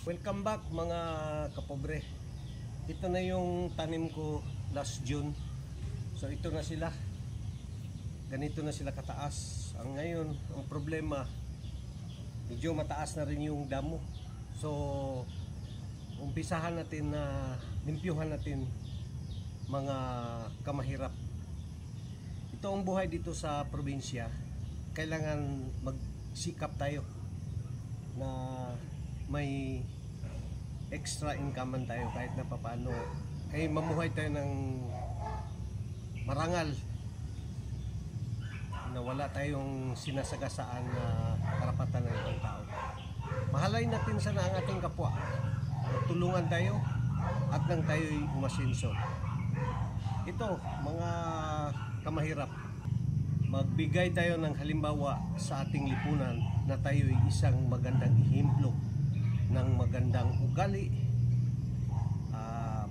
Welcome back mga kapobre. Ito na yung tanim ko last June. So ito na sila. Ganito na sila kataas. Ang ngayon, ang problema, medyo mataas na rin yung damo. So umpisahan natin na limpyuhan natin mga kamahirap. Ito ang buhay dito sa probinsya. Kailangan magsikap tayo na may extra income tayo kahit na papaano ay mamuhay tayo ng marangal, na wala tayong sinasagasaan na karapatan ng ibang tao. Mahalay natin sana ang ating kapwa, tulungan tayo at nang tayo'y umasenso. Ito mga kamahirap, magbigay tayo ng halimbawa sa ating lipunan na tayo'y isang magandang ehemplo ng magandang ugali,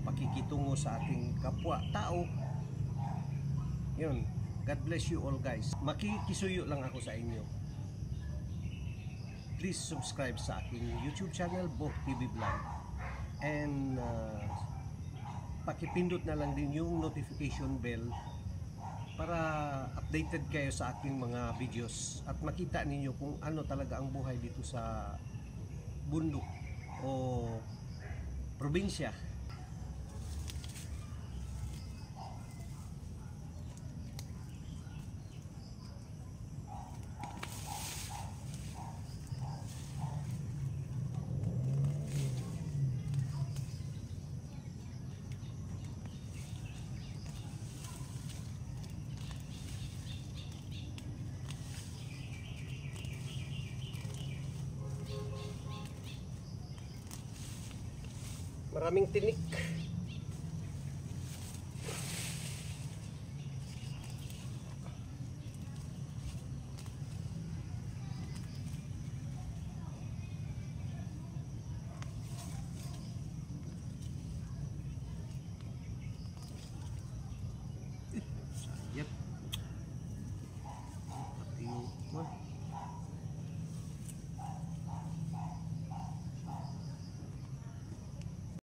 pakikitungo sa ating kapwa-tao. Yun, God bless you all guys. Makikisuyo lang ako sa inyo. Please subscribe sa aking YouTube channel, Boh TV Vlog. And pakipindot na lang din yung notification bell para updated kayo sa aking mga videos at makita ninyo kung ano talaga ang buhay dito sa bundok o probinsya. Maraming tinik.